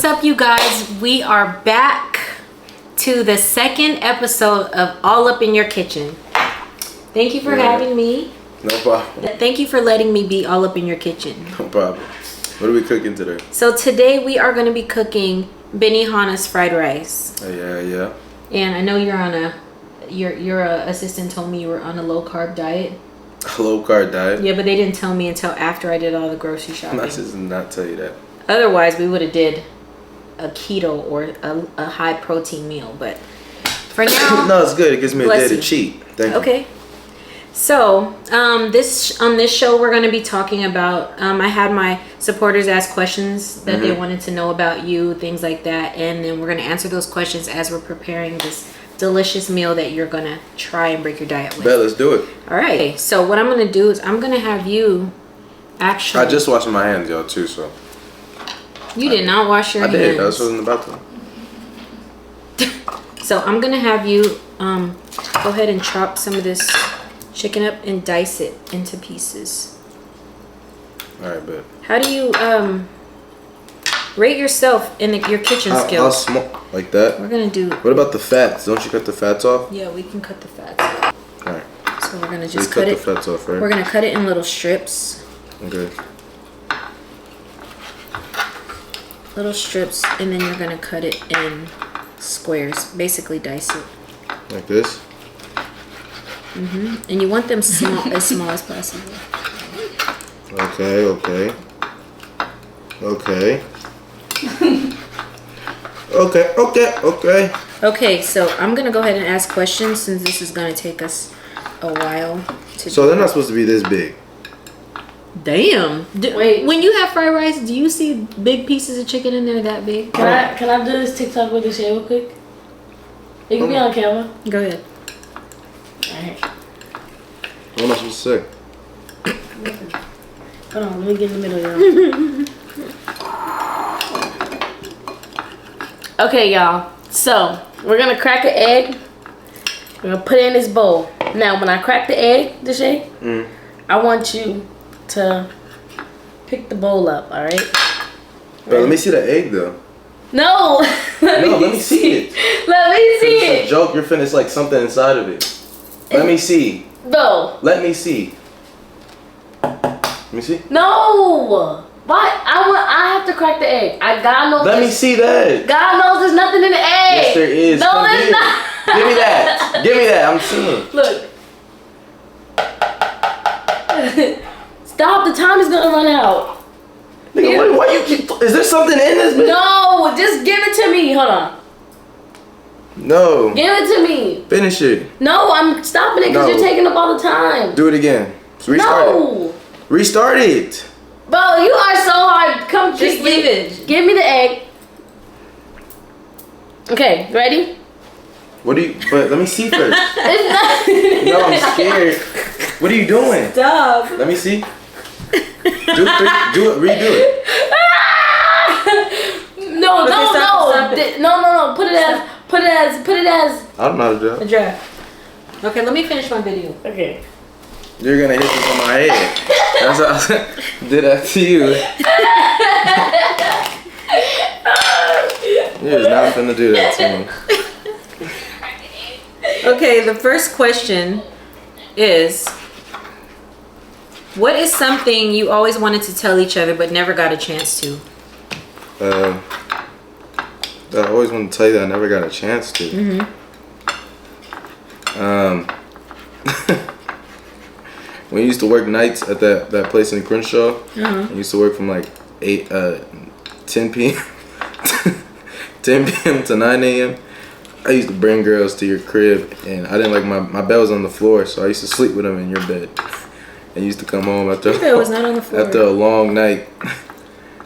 What's up, you guys? We are back to the second episode of All Up in Your Kitchen. Thank you for having me. No problem. Thank you for letting me be all up in your kitchen. No problem. What are we cooking today? So today we are going to be cooking Benihana's fried rice. Yeah. And I know you're on your assistant told me you were on a low carb diet. A low carb diet? Yeah, but they didn't tell me until after I did all the grocery shopping. I just did not tell you that. Otherwise, we would have did a keto or a high protein meal. But for now, no, it's good. It gives me a day to cheat. Thank you. Okay. So on this show, we're going to be talking about. I had my supporters ask questions that they wanted to know about you, things like that, and then we're going to answer those questions as we're preparing this delicious meal that you're going to try and break your diet with. Bet, let's do it. All right. So what I'm going to do is I'm going to have you actually. I just washed my hands, y'all, too. So. You did not wash your hands. I did. I was in the bathroom. So I'm gonna have you go ahead and chop some of this chicken up and dice it into pieces. All right, bet. How do you rate yourself in your kitchen skills? Like that. We're gonna do. What about the fats? Don't you cut the fats off? Yeah, we can cut the fats off. All right. So we're gonna So just cut cut the fats off, right? We're gonna cut it in little strips. Okay. Little strips, and then you're gonna cut it in squares. Basically, dice it. Like this. And you want them small, as small as possible. Okay. Okay, so I'm gonna go ahead and ask questions since this is gonna take us a while to So they're not supposed to be this big. Damn. Wait. When you have fried rice, do you see big pieces of chicken in there that big? Can I do this TikTok with DESHAE real quick? It can be on camera. Go ahead. Alright. What am I supposed to say? Hold on, let me get in the middle, y'all. Okay, y'all. So, we're gonna crack an egg. We're gonna put it in this bowl. Now, when I crack the egg, DESHAE, I want you to pick the bowl up, alright? Bro, let me see the egg, though. No! Let me see it. Let me see It's a it! joke. You're finished like something inside of it. Let me see. No! Let me see. Let me see. No! Why? I have to crack the egg. God knows. Let me see that. God knows there's nothing in the egg. Yes, there is. No, Come there's here. not. Give me that. Give me that. I'm seeing. Look. Stop. The time is gonna run out. Nigga, why you keep? Is there something in this? Bitch? No, just give it to me. Hold on. No. Give it to me. Finish it. No, I'm stopping it because you're taking up all the time. Do it again. So restart it. Restart it. Bro, you are so hard. Come, Just leave it. Give me the egg. Okay, ready? What do you? But let me see first. It's not. No, I'm scared. What are you doing? Stop. Let me see. Do it. Redo it. No. Stop it. No. Put it as. I don't know how to do A it. draft. Okay, let me finish my video. Okay. You're gonna hit this on my head. That's what I did that to you. You're just not finna do that to me. Okay, the first question is, what is something you always wanted to tell each other but never got a chance to? I always wanted to tell you that I never got a chance to. When you used to work nights at that place in Crenshaw, I used to work from like 10 p.m. 10 p.m. to 9 a.m. I used to bring girls to your crib, and I didn't like my bed was on the floor, so I used to sleep with them in your bed. And you used to come home after Your bed was not on the floor. after a long night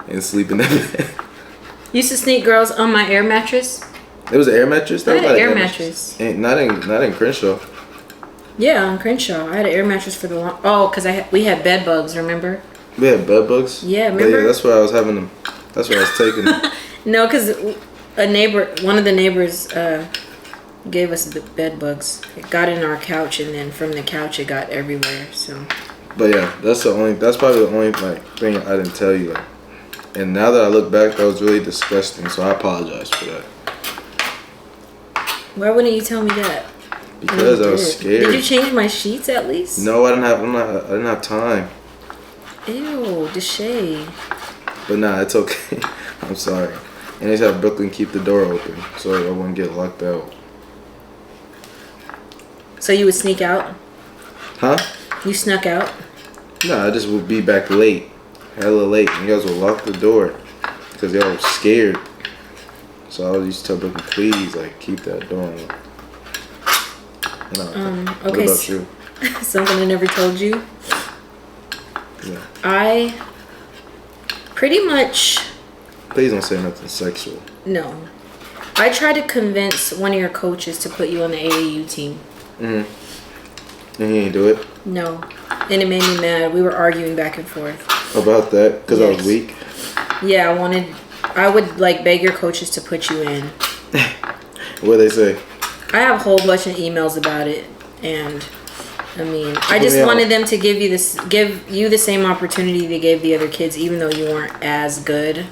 and sleep in the bed. You used to sneak girls on my air mattress? It was an air mattress? I had was an not air mattress. Not in Crenshaw. Yeah, on Crenshaw. I had an air mattress for the long... Oh, because we had bed bugs, remember? We had bed bugs? Yeah, But remember? yeah, that's where I was having them. That's where I was taking them. No, because one of the neighbors gave us the bed bugs. It got in our couch, and then from the couch it got everywhere. So. But yeah, that's probably the only like thing I didn't tell you. Like, And now that I look back, that was really disgusting. So I apologize for that. Why wouldn't you tell me that? Because I was scared. Did you change my sheets at least? No, I didn't have time. Ew, DESHAE. But nah, it's okay. I'm sorry. And they just have Brooklyn keep the door open so I wouldn't get locked out. So you would sneak out? Huh? You snuck out? Nah, I just would be back late. Hella late. And you guys would lock the door because y'all were scared. So I would just tell Brooklyn, please, like, keep that door on. Okay. What about you? Something I never told you. Yeah. I pretty much... Please don't say nothing sexual. No. I tried to convince one of your coaches to put you on the AAU team. Mm-hmm. And he didn't do it? No. And it made me mad. We were arguing back and forth. About that? Because Yes. I was weak? Yeah, I would like beg your coaches to put you in. What'd they say? I have a whole bunch of emails about it, and I mean, I just Yeah. wanted them to give you the same opportunity they gave the other kids, even though you weren't as good.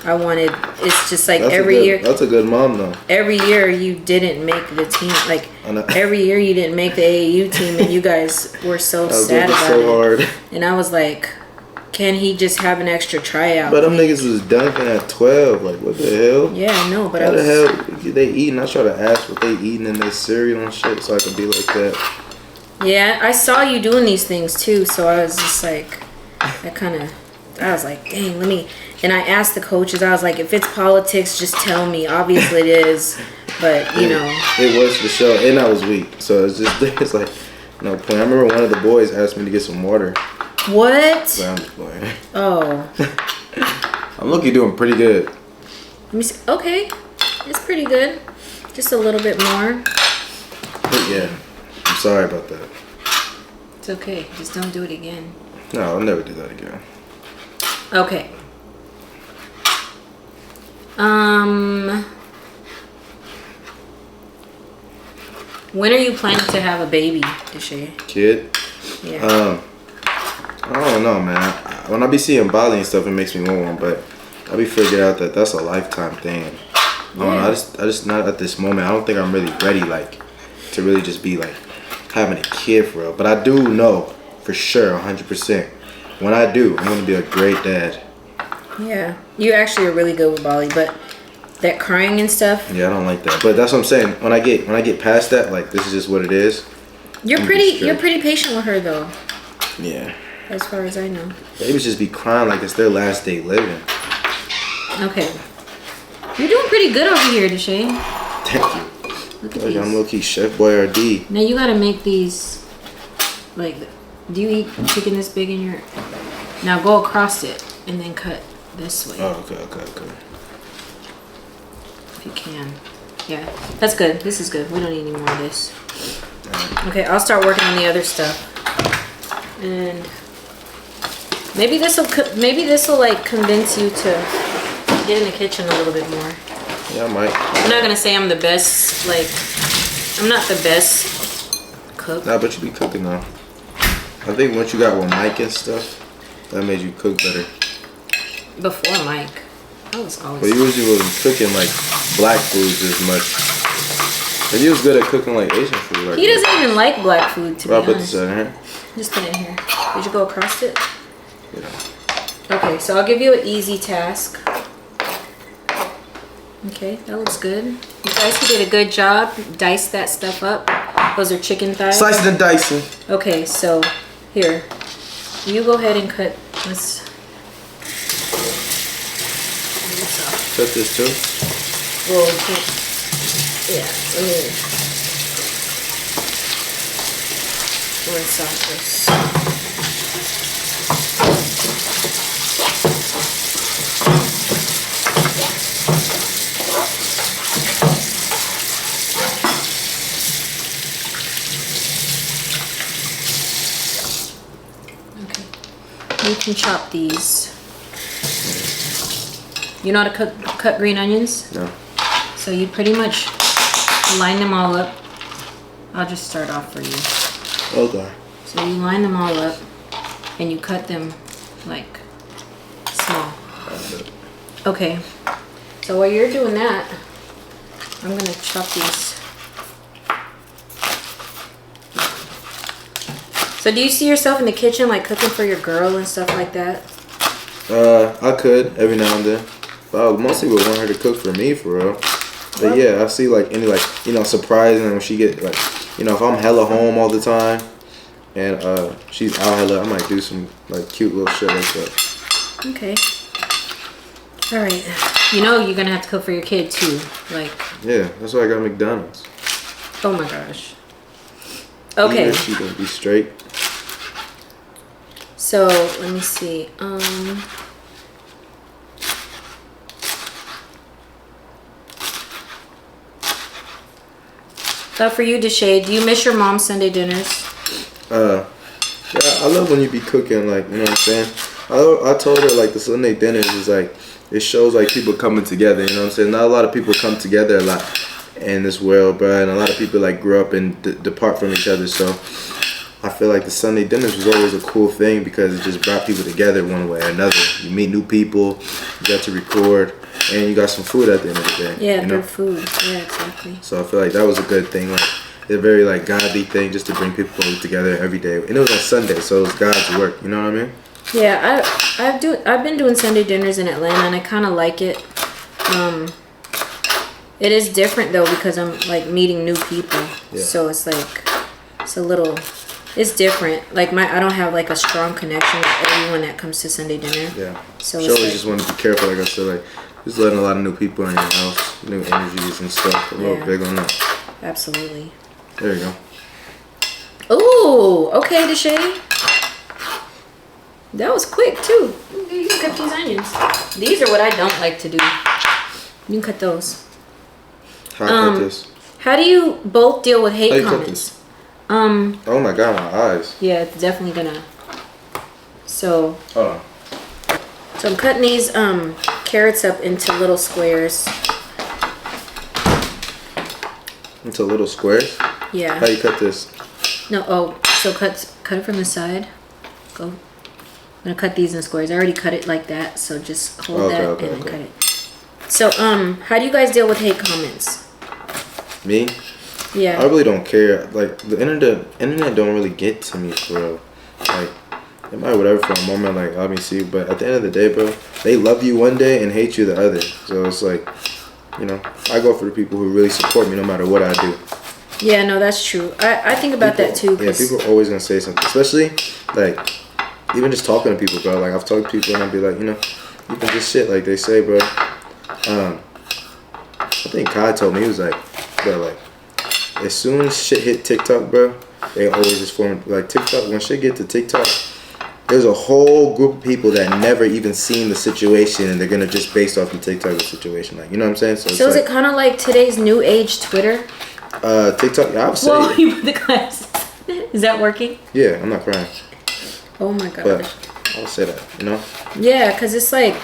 It's just like every year. That's a good mom though. Every year you didn't make the team. Like every year you didn't make the AAU team, and you guys were so sad about so it. hard. And I was like, can he just have an extra tryout? But them niggas was dunking at 12. Like, what the hell? Yeah, I know, but How the hell they eating? I try to ask what they eating in their cereal and shit so I could be like that. Yeah, I saw you doing these things too, so I was just like, I was like, dang, and I asked the coaches, I was like, if it's politics, just tell me. Obviously it is, but you know. It was for sure, and I was weak, so it's like, no point. I remember one of the boys asked me to get some water. What? But I'm just playing. Oh. I'm looking doing pretty good. Let me see. Okay, it's pretty good. Just a little bit more. But yeah, I'm sorry about that. It's okay. Just don't do it again. No, I'll never do that again. Okay. When are you planning to have a baby, DESHAE? Kid? Yeah. I don't know, man. When I be seeing Bali and stuff, it makes me want one, but I be figuring out that that's a lifetime thing. I don't know, I just not at this moment. I don't think I'm really ready, like, to really just be like having a kid for real. But I do know for sure, 100%. When I do, I'm gonna be a great dad. Yeah, you actually are really good with Bali, but that crying and stuff. Yeah, I don't like that. But that's what I'm saying. When I get past that, like, this is just what it is. You're pretty patient with her though. Yeah. As far as I know. Babies just be crying like it's their last day living. Okay. You're doing pretty good over here, DESHAE. Thank you. Look at Like, these. I'm low-key Chef Boyardee. Now you gotta make these, like, do you eat chicken this big in your, now go across it and then cut this way. Oh, okay. If you can. Yeah, that's good. This is good. We don't need any more of this. Okay, I'll start working on the other stuff. And maybe this will like convince you to get in the kitchen a little bit more. Yeah, I might. I'm not gonna say I'm the best, like, I'm not the best cook. Nah, but you be cooking though. I think once you got with Mike and stuff, that made you cook better. Before Mike, I was always. But you usually wasn't cooking like black foods as much. And you was good at cooking like Asian food, right? He doesn't even like black food, to be I'll put honest. this in here. Just put it in here. Did you go across it? Yeah. Okay, so I'll give you an easy task. Okay, that looks good. You guys did a good job. Dice that stuff up. Those are chicken thighs. Slicing and dicing. Okay, so here, you go ahead and cut this. Cut this too. Well, yeah, let me rinse off this. Okay, you can chop these. You know how to cut green onions? No. So you pretty much line them all up. I'll just start off for you. Okay. So you line them all up and you cut them like small. Okay. So while you're doing that, I'm gonna chop these. So do you see yourself in the kitchen like cooking for your girl and stuff like that? I could every now and then. But I mostly would want her to cook for me for real. But yeah, I see like any like, you know, surprising when she get like, you know, if I'm hella home all the time and she's out hella, I might do some like cute little shit like that. Okay. All right. You know you're gonna have to cook for your kid too, like. Yeah, that's why I got McDonald's. Oh my gosh. Okay. She gonna be straight. So let me see. So for you, DESHAE, do you miss your mom's Sunday dinners? Yeah, I love when you be cooking, like, you know what I'm saying? I told her like the Sunday dinners is like, it shows like people coming together, you know what I'm saying? Not a lot of people come together a lot in this world, bro, and a lot of people like grew up and depart from each other, so I feel like the Sunday dinners was always a cool thing because it just brought people together one way or another. You meet new people, you got to record, and you got some food at the end of the day. Yeah, you know? good food. Yeah, exactly. So I feel like that was a good thing, like a very like godly thing just to bring people together every day. And it was on Sunday, so it was God's work, you know what I mean? Yeah, I've been doing Sunday dinners in Atlanta and I kinda like it. It is different though because I'm like meeting new people. Yeah. So it's like it's different. Like I don't have like a strong connection with everyone that comes to Sunday dinner. Yeah. So she always just want to be careful, like I said, like just letting a lot of new people in your house, new energies and stuff. A little big on that. Absolutely. There you go. Ooh, okay, DESHAE. That was quick too. You can cut these onions. These are what I don't like to do. You can cut those. How I cut this? How do you both deal with hate comments? Oh my god, my eyes. Yeah, it's definitely gonna. So. Hold on. So I'm cutting these carrots up into little squares. Into little squares? Yeah. How you cut this? No, so cut it from the side. Go. I'm gonna cut these in squares. I already cut it like that, so just hold and then cut it. So how do you guys deal with hate comments? Me? Yeah. I really don't care. Like the internet don't really get to me for real. Like it might whatever for a moment, like obviously, but at the end of the day, bro, they love you one day and hate you the other. So it's like, you know, I go for the people who really support me no matter what I do. Yeah, no, that's true. I think about that too. Yeah, people are always gonna say something, especially like even just talking to people, bro. Like I've talked to people and I'll be like, you know, you can just shit like they say, bro. I think Kai told me, he was like, bro, like as soon as shit hit TikTok, bro, they always just form like TikTok. When shit get to TikTok, there's a whole group of people that never even seen the situation and they're gonna just based off the TikTok situation, like, you know what I'm saying? So is it kind of like today's new age Twitter? TikTok, yeah, I would say. Whoa, you put the glasses. Is that working? Yeah, I'm not crying. Oh my god. But I would say that, you know? Yeah, because it's like,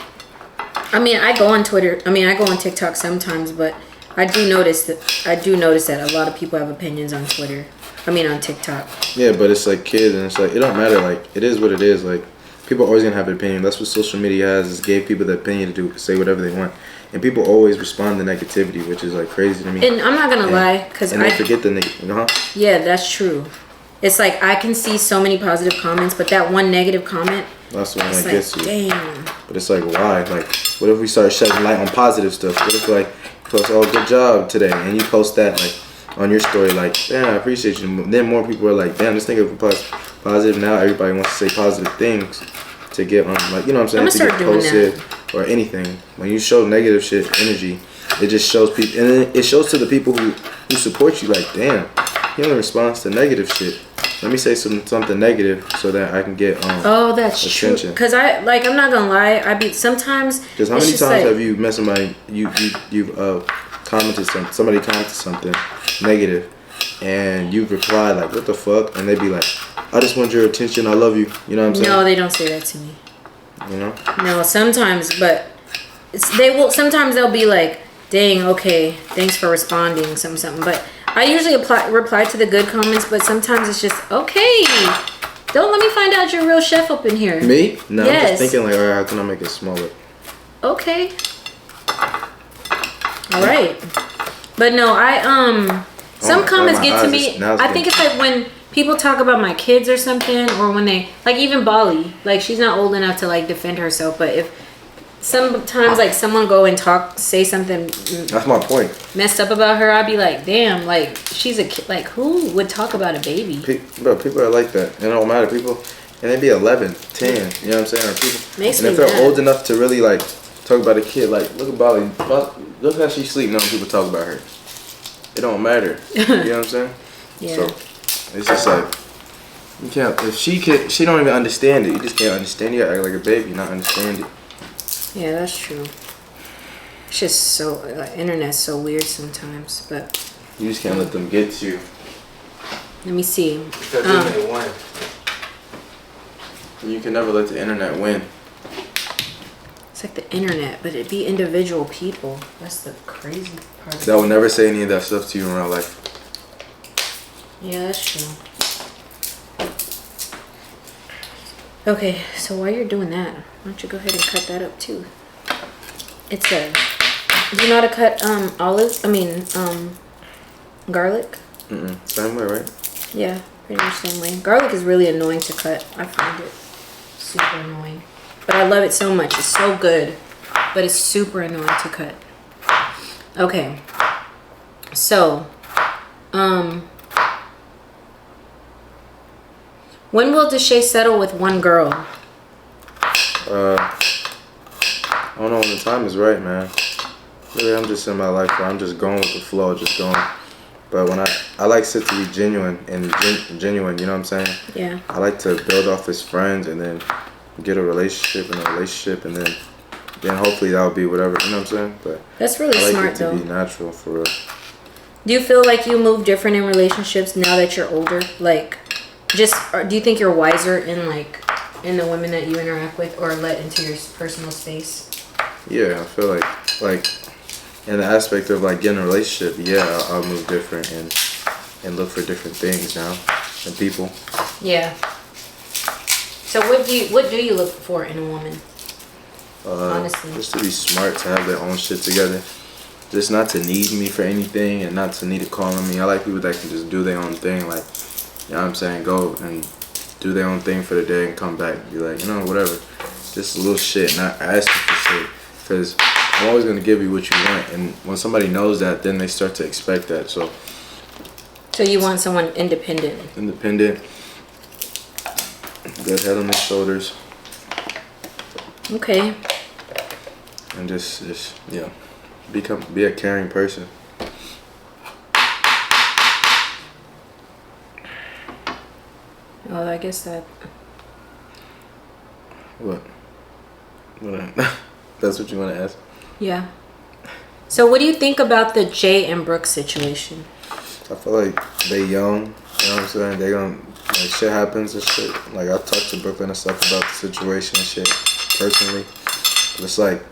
I mean, I go on Twitter. I mean, I go on TikTok sometimes, but I do notice that a lot of people have opinions on Twitter. I mean, on TikTok. Yeah, but it's like kids, and it's like it don't matter. Like it is what it is. Like people are always gonna have an opinion. That's what social media has. Is gave people the opinion to say whatever they want, and people always respond to negativity, which is like crazy to me. And I'm not gonna lie, because I forget the negative. Yeah, that's true. It's like I can see so many positive comments, but that one negative comment. That's the one that gets you. Damn. But it's like, why? Like, what if we start shedding light on positive stuff? What if like post, oh, good job today, and you post that like on your story, like, damn, I appreciate you. Then more people are like, damn, this thing is positive. Now everybody wants to say positive things to get on, like, you know what I'm saying, to get posted or anything. When you show negative shit, energy, it just shows people, and it shows to the people who support you, like, damn, he only responds to negative shit. Let me say something negative so that I can get oh, that's attention. True. Cause I'm not gonna lie, sometimes. Because how many times have you met somebody you've commented somebody commented something negative, and you've replied like, what the fuck, and they'd be like, I just want your attention, I love you. You know what I'm saying? No, they don't say that to me. You know? No, sometimes, but sometimes they'll be like, dang, okay, thanks for responding, something. But I usually reply to the good comments, but sometimes it's just, okay, don't let me find out you're a real chef up in here. Me? No, yes. I'm just thinking like, all right, how can I make it smaller? Okay. All right. But no, some comments get to me. I think it's like when people talk about my kids or something, or when they, like even Bali, like she's not old enough to like defend herself, but if sometimes like someone go and say something, that's my point, messed up about her, I'd be like, damn, like she's a kid. Like who would talk about a baby? Bro, people are like that. It don't matter. People, and they be 11, 10. You know what I'm saying? Or people, Makes and me if they're mad. old enough to really like talk about a kid, like look at Bali. Look how she sleep. None people talk about her. It don't matter. You know what I'm saying? Yeah. So it's just like you can't. If she don't even understand it. You just can't understand it. You gotta act like a baby, not understand it. Yeah, that's true. It's just so internet's so weird sometimes, but You just can't let them get to you. let me see. Because then they win. You can never let the internet win. It's like the internet, but it'd be individual people. That's the crazy part. That will never say any of that stuff to you in real life. Yeah, that's true. Okay, so while you're doing that, why don't you go ahead and cut that up too? It's a. Do you know how to cut garlic? Same way, right? Yeah, pretty much same way. Garlic is really annoying to cut. I find it super annoying, but I love it so much. It's so good, but it's super annoying to cut. Okay, so when will DESHAE settle with one girl? I don't know when the time is right, man. Really, I'm just in my life where I'm just going with the flow, just going. But when I like Sid to be genuine, genuine, you know what I'm saying? Yeah. I like to build off his friends and then get a relationship and then hopefully that'll be whatever, you know what I'm saying? But That's really I like smart it to though. be natural for real. Do you feel like you move different in relationships now that you're older? Like, or do you think you're wiser in the women that you interact with, or let into your personal space? Yeah, I feel like in the aspect of like getting a relationship, yeah, I'll move different and look for different things now and people. Yeah. So what do you look for in a woman? Honestly, just to be smart, to have their own shit together, just not to need me for anything and not to need to call on me. I like people that can just do their own thing, like, you know what I'm saying, go and do their own thing for the day and come back and be like, you know, whatever, just a little shit, not asking for shit, because I'm always going to give you what you want, and when somebody knows that, then they start to expect that. So you want someone independent, good head on their shoulders. Okay. And just yeah, be a caring person. Well, I guess that. What? That's what you want to ask? Yeah. So what do you think about the Jay and Brooke situation? I feel like they young, you know what I'm saying? They gonna, like, shit happens and shit. Like, I talked to Brooklyn and stuff about the situation and shit, personally. But it's like,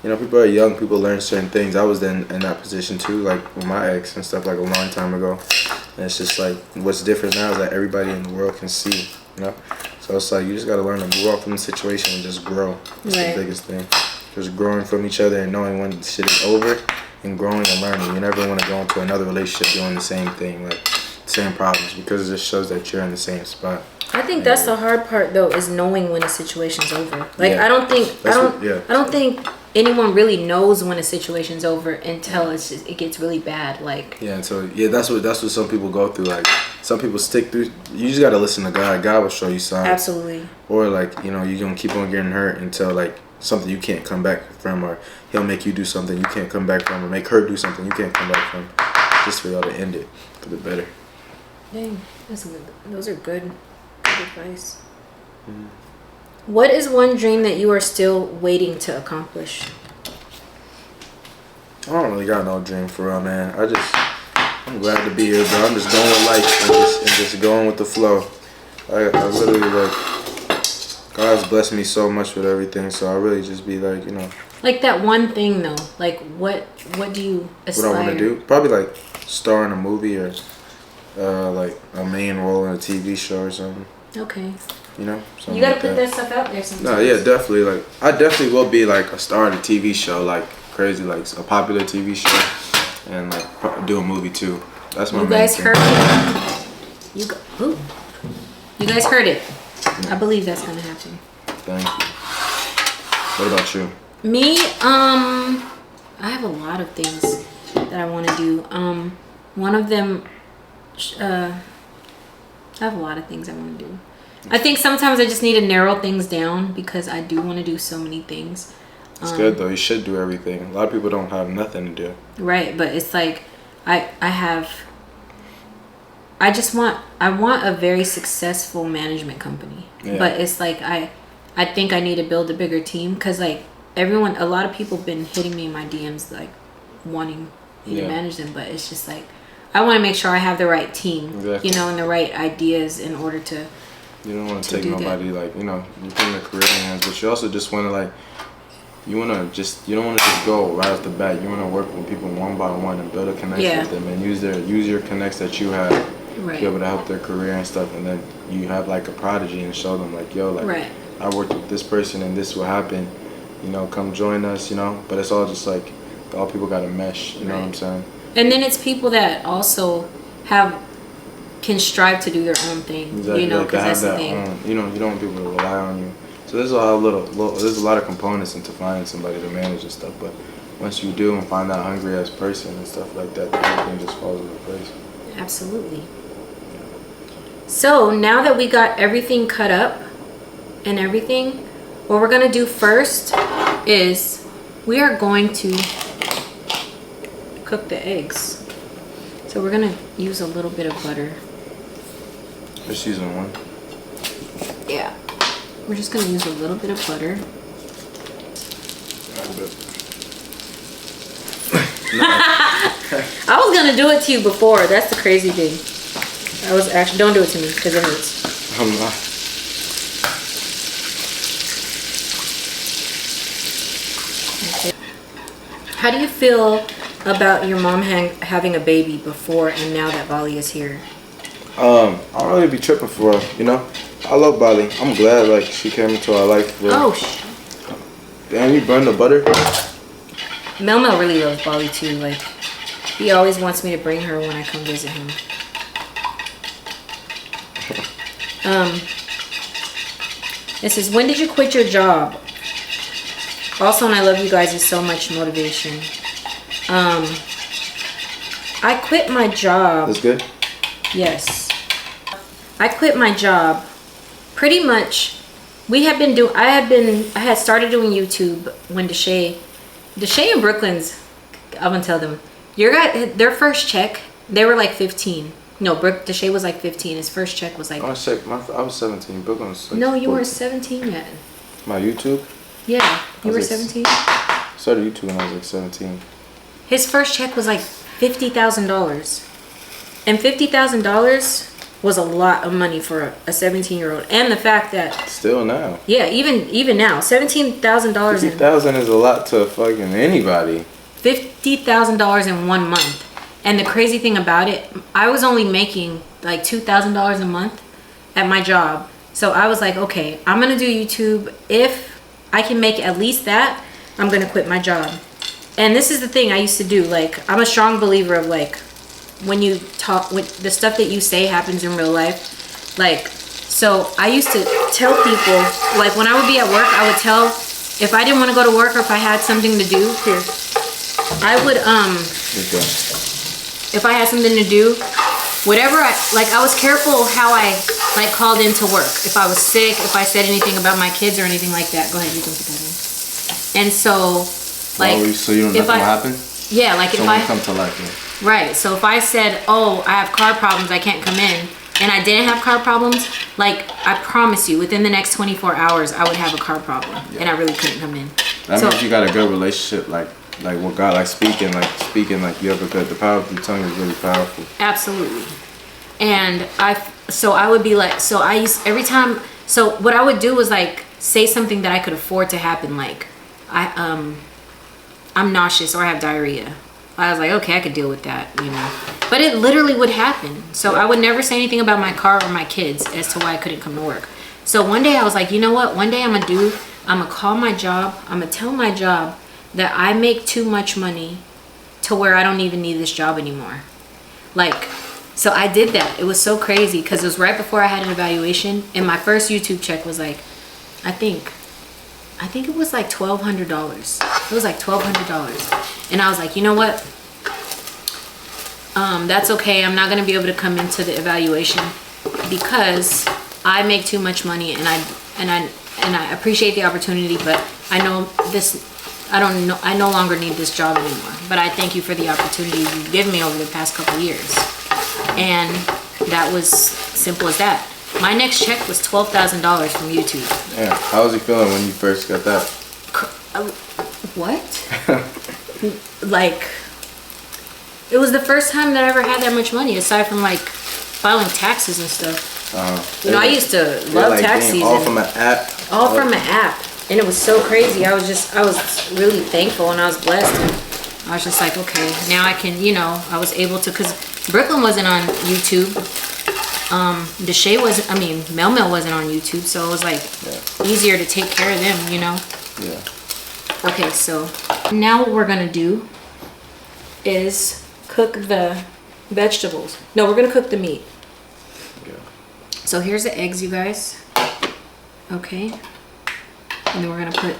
you know, people are young, people learn certain things. I was in that position too, like with my ex and stuff, like a long time ago. And it's just like, what's different now is that everybody in the world can see, you know? So it's like, you just gotta learn to move off from the situation and just grow. That's Right. the biggest thing. Just growing from each other and knowing when shit is over and growing and learning. You never want to go into another relationship doing the same thing, like same problems, because it just shows that you're in the same spot. I think that's the hard part though, is knowing when a situation's over. Like, Yeah. I don't Yeah. think anyone really knows when a situation's over until it gets really bad. Like, Yeah, and so that's what some people go through. Like, some people stick through. You just gotta listen to God. God will show you signs. absolutely. Or like, you know, you're gonna keep on getting hurt until like something you can't come back from, or he'll make you do something you can't come back from, or make her do something you can't come back from, just for y'all to end it for the better. Dang, those are good advice. What is one dream that you are still waiting to accomplish? I don't really got no dream for real, man. I'm glad to be here, bro. I'm just going with life and just going with the flow. I literally, like, God's blessed me so much with everything, so I really just be like, you know. Like that one thing though, like what do you aspire? What I want to do? Probably like star in a movie, or like a main role in a TV show or something. Okay. You know? You gotta put that stuff out there sometimes. No, yeah, definitely. Like, I definitely will be like a star in a TV show. Like, crazy, like a popular TV show, and like do a movie too. That's my You main guys thing. heard it. You guys heard it. I believe that's gonna happen. Thank you. What about you? Me, I have a lot of things that I want to do. One of them, I have a lot of things I want to do. I think sometimes I just need to narrow things down because I do want to do so many things. It's good though. You should do everything. A lot of people don't have nothing to do. Right, but it's like I want a very successful management company. Yeah. But it's like I think I need to build a bigger team because like a lot of people have been hitting me in my DMs like wanting me to manage them, but it's just like I want to make sure I have the right team, Exactly. you know, and the right ideas in order to. You don't want to take nobody like, you know, you put their career in hands, but you also just want to like, you don't want to just go right off the bat. You want to work with people one by one and build a connection with them and use your connects that you have to be able to help their career and stuff. And then you have like a prodigy and show them like, yo, like I worked with this person and this will happen, you know, come join us, you know. But it's all just like all people got to mesh, you know what I'm saying? And then it's people that also can strive to do their own thing, exactly. you know, like because that's the thing. You know, you don't want people to rely on you. So there's a lot of components into finding somebody to manage and stuff. But once you do and find that hungry ass person and stuff like that, then everything just falls into place. Absolutely. So now that we got everything cut up and everything, what we're gonna do first is we are going to cook the eggs. So we're gonna use a little bit of butter. Just using one. Yeah. We're just gonna use a little bit of butter. I was gonna do it to you before. That's the crazy thing. Don't do it to me because it hurts. I'm not. Okay. How do you feel about your mom having a baby before and now that Bali is here? I don't really be tripping for her, you know. I love Bali. I'm glad like she came into our life. Damn, you burned the butter. Mel really loves Bali too. Like he always wants me to bring her when I come visit him. It says, when did you quit your job? Also, and I love you guys is so much motivation. I quit my job. That's good. Yes. I quit my job. Pretty much, I had started doing YouTube when DESHAE in Brooklyn's, I'm gonna tell them, their first check, they were like 15. No, DESHAE was like 15. His first check was like. I was 17. Brooklyn was like no, you 14. weren't 17 yet. My YouTube? Yeah, you were like 17. I started YouTube when I was like 17. His first check was like $50,000, and $50,000 was a lot of money for a 17-year-old. And the fact that still now. Yeah, even now, $17,000. $50,000 is a lot to fucking anybody. $50,000 in 1 month. And the crazy thing about it, I was only making like $2,000 a month at my job. So I was like, okay, I'm gonna do YouTube. If I can make at least that, I'm gonna quit my job. And this is the thing I used to do. Like, I'm a strong believer of like, when you talk, when the stuff that you say happens in real life. Like, so I used to tell people, like when I would be at work, I would tell, if I didn't want to go to work or if I had something to do, I would, if I had something to do, whatever I was careful how I like called into work. If I was sick, if I said anything about my kids or anything like that, go ahead, you can put that in. And so, like, so you don't know what happened? Yeah, like if I come to life. Yeah. Right. So if I said, oh, I have car problems, I can't come in, and I didn't have car problems, like I promise you, within the next 24 hours, I would have a car problem, and I really couldn't come in. That means you got a good relationship, like with God, like speaking, like you have a good. The power of your tongue is really powerful. Absolutely. And I would be like, so every time. So what I would do was like say something that I could afford to happen, like I'm nauseous or I have diarrhea. I was like, okay, I could deal with that, you know. But it literally would happen. So I would never say anything about my car or my kids as to why I couldn't come to work. So one day I was like, you know what? One day I'm gonna call my job. I'm gonna tell my job that I make too much money to where I don't even need this job anymore. Like, so I did that. It was so crazy because it was right before I had an evaluation, and my first YouTube check was like, I think it was like $1,200. It was like $1,200, and I was like, you know what? That's okay. I'm not gonna be able to come into the evaluation because I make too much money, and I appreciate the opportunity, but I know this. I no longer need this job anymore. But I thank you for the opportunity you've given me over the past couple years. And that was simple as that. My next check was $12,000 from YouTube. Yeah. How was you feeling when you first got that? What? Like, it was the first time that I ever had that much money, aside from like filing taxes and stuff. You know, I used to love like tax season. All from an app. All from an app. And it was so crazy. I was really thankful, and I was blessed. And I was just like, okay, now I can, you know, I was able to, because Brooklyn wasn't on YouTube. DESHAE wasn't, I mean, Mel wasn't on YouTube. So it was like easier to take care of them, you know? Yeah. Okay, so now what we're going to do is cook the vegetables. No, we're going to cook the meat. Yeah. So here's the eggs, you guys. Okay. And then we're gonna put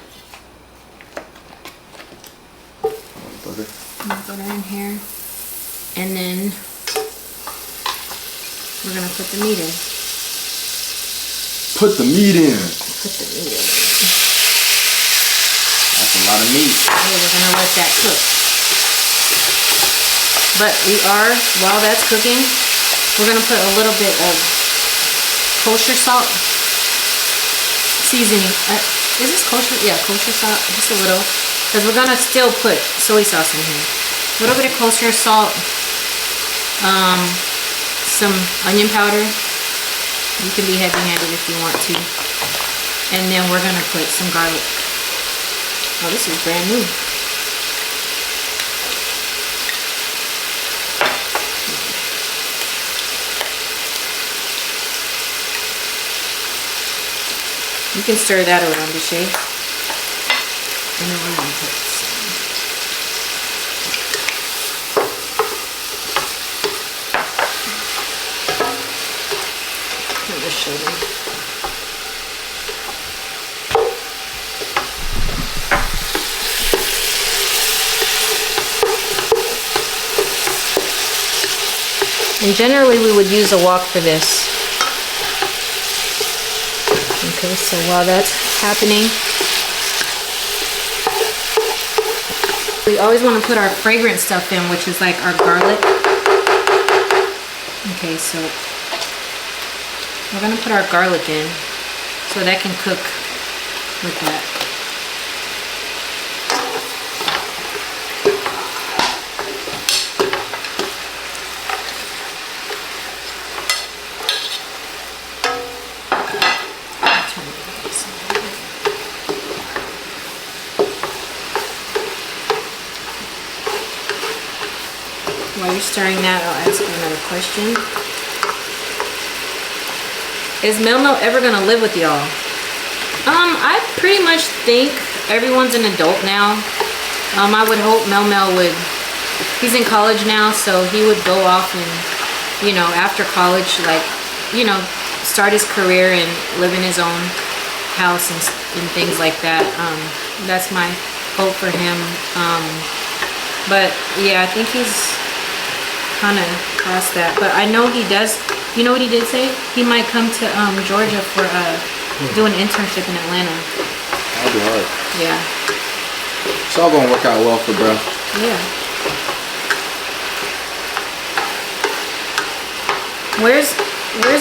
Butter. butter in here. And then we're gonna put the meat in. Put the meat in. Put the meat in. That's a lot of meat. Okay, we're gonna let that cook. But while that's cooking, we're gonna put a little bit of kosher salt seasoning. Is this kosher? Yeah, kosher salt, just a little. Because we're gonna still put soy sauce in here. A little bit of kosher salt, some onion powder. You can be heavy-handed if you want to. And then we're gonna put some garlic. Oh, this is brand new. You can stir that around, DESHAE. And then we're going to put some. I'll just show them. And generally we would use a wok for this. Okay, so while that's happening, we always want to put our fragrant stuff in, which is like our garlic. Okay, so we're going to put our garlic in so that can cook with that. While you're stirring that, I'll ask you another question. Is Mel ever gonna live with y'all? I pretty much think everyone's an adult now. I would hope Mel would. He's in college now, so he would go off and, you know, after college, like, you know, start his career and live in his own house and things like that. That's my hope for him. But yeah, I think he's kind of past that, but I know he does. You know what he did say? He might come to Georgia for do an internship in Atlanta. That'll be hard. Yeah. It's all gonna work out well for bro. Yeah. Where's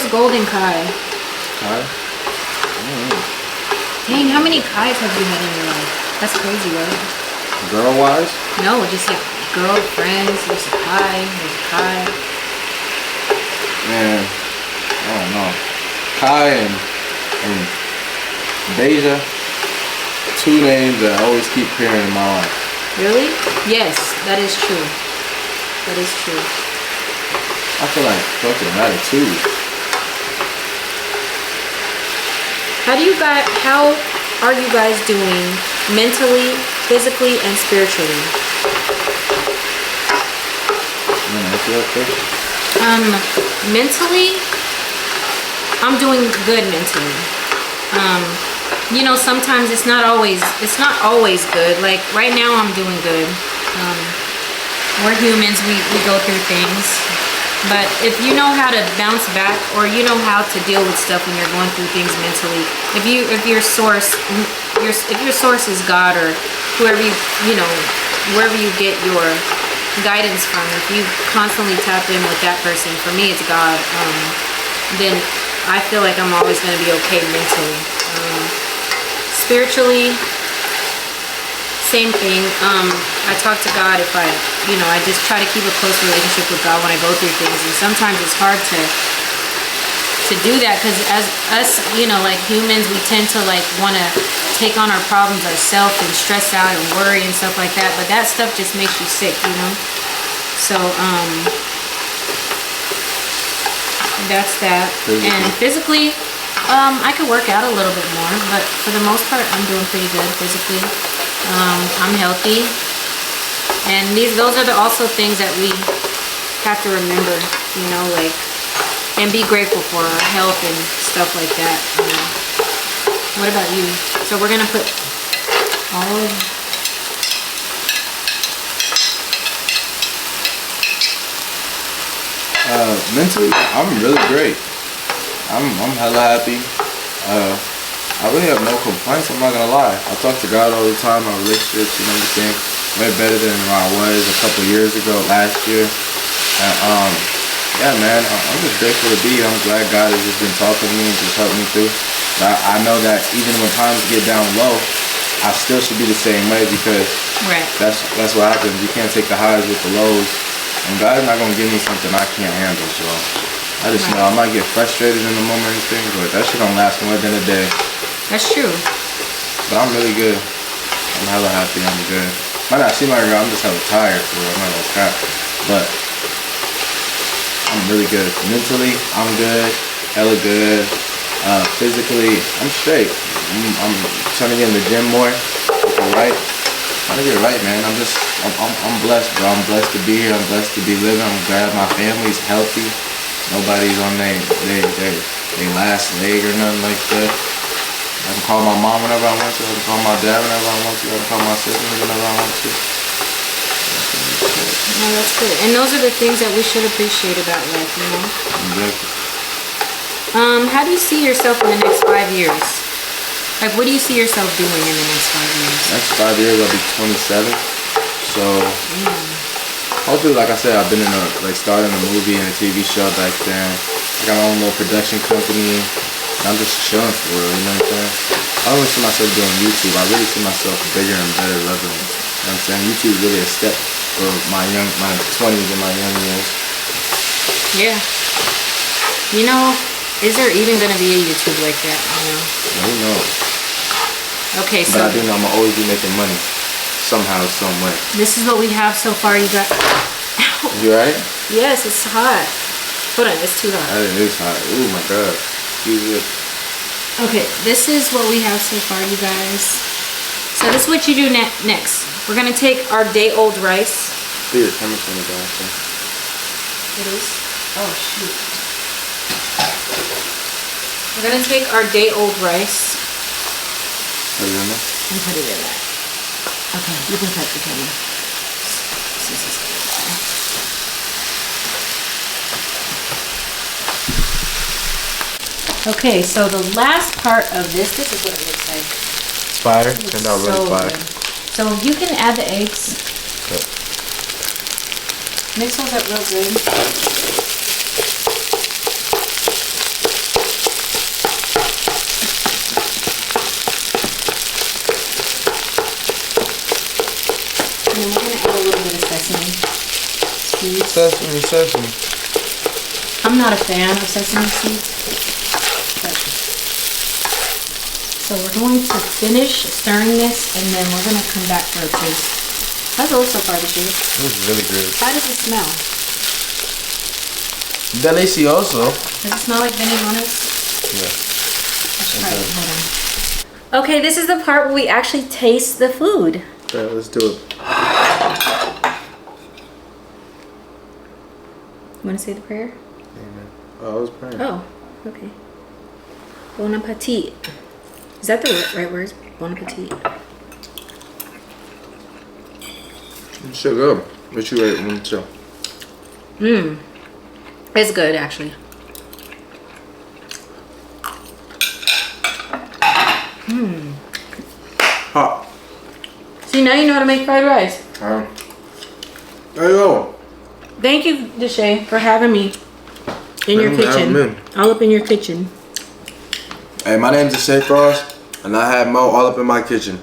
Golden Kai? Kai? Dang, how many Kais have you had in your life? That's crazy, right? Girl wise? No, just like girlfriends. There's a Kai. There's a Kai. Man, I don't know. Kai and Deja, two names that I always keep hearing in my life. Really? Yes, that is true. That is true. I feel like fucking Ratatouille. How are you guys doing mentally, physically and spiritually. You wanna answer that first? Mentally, I'm doing good mentally. You know, sometimes it's not always good. Like right now I'm doing good. We're humans, we go through things. But if you know how to bounce back, or you know how to deal with stuff when you're going through things mentally, if your source is God, or whoever wherever you get your guidance from, if you constantly tap in with that person, for me it's God, then I feel like I'm always going to be okay mentally. Spiritually, same thing. I talk to God if I just try to keep a close relationship with God when I go through things, and sometimes it's hard to do that, because as us, like humans, we tend to like want to take on our problems ourselves and stress out and worry and stuff like that, but that stuff just makes you sick, so that's that. And physically, I could work out a little bit more, but for the most part I'm doing pretty good physically. I'm healthy, and those are also things that we have to remember, like, and be grateful for our health and stuff like that. What about you? So we're gonna put all of mentally, I'm really great. I'm hella happy. I really have no complaints, I'm not gonna lie. I talk to God all the time, my relationships, everything way better than I was a couple years ago, last year. And yeah, man, I'm just grateful to be here. I'm glad God has just been talking to me and just helping me through. But I know that even when times get down low, I still should be the same way, because that's what happens. You can't take the highs with the lows, and God's not gonna give me something I can't handle. So I just know I might get frustrated in the moment and things, but that shit don't last more than a day. That's true. But I'm really good. I'm hella happy. I'm good. Might not seem like I'm just hella tired, for real. I'm not gonna crap. But I'm really good. Mentally, I'm good. Hella good. Physically, I'm straight. I'm trying to get in the gym more. Alright. Trying to get right, man. I'm blessed, bro. I'm blessed to be here. I'm blessed to be living. I'm glad my family's healthy. Nobody's on their last leg or nothing like that. I can call my mom whenever I want to. I can call my dad whenever I want to. I can call my siblings whenever I want to. No, that's good. And those are the things that we should appreciate about life, Exactly. How do you see yourself in the next 5 years? Like, what do you see yourself doing in the next 5 years? Next 5 years, I'll be 27. So, hopefully, like I said, I've been starting a movie and a TV show back then. I got my own little production company. I'm just chilling for real, you know what I'm saying? I don't really see myself doing YouTube. I really see myself bigger and better leveling. You know what I'm saying? YouTube is really a step for my 20s and my young years. Yeah. Is there even going to be a YouTube like that? Who knows? Okay, so. But I do know I'm going to always be making money. Somehow, some way. This is what we have so far. You got. You right? Yes, it's hot. Hold on, it's too hot. It is hot. Oh my God. Okay, this is what we have so far, you guys. So this is what you do next. We're gonna take our day-old rice. Here, camera's gonna go. It is. Oh shoot. We're gonna take our day-old rice. Put it in there. And put it in there. Okay, you can cut the camera. Okay, so the last part of this is what it looks like. It's fire. Turned out really fire. Good. So you can add the eggs. Okay. Mix those up real good. And then we're going to add a little bit of sesame seeds. Sesame. I'm not a fan of sesame seeds. So we're going to finish stirring this, and then we're going to come back for a taste. How's it look so far this year? It was really good. How does it smell? Delicioso. Does it smell like venezones? Yeah. Let's try it. Hold on. Okay, this is the part where we actually taste the food. saying? Let's do it. You want to say the prayer? Amen. Oh, I was praying. Oh, okay. Bon appetit. Is that the right words? Bon appetit. Shit good. What you ate on the show? It's good, actually. Hot. See, now you know how to make fried rice. There you go. Thank you, DESHAE, for having me in your Having kitchen. me. All up in your kitchen. Hey, my name's DESHAE Frost, and I have Mo all up in my kitchen.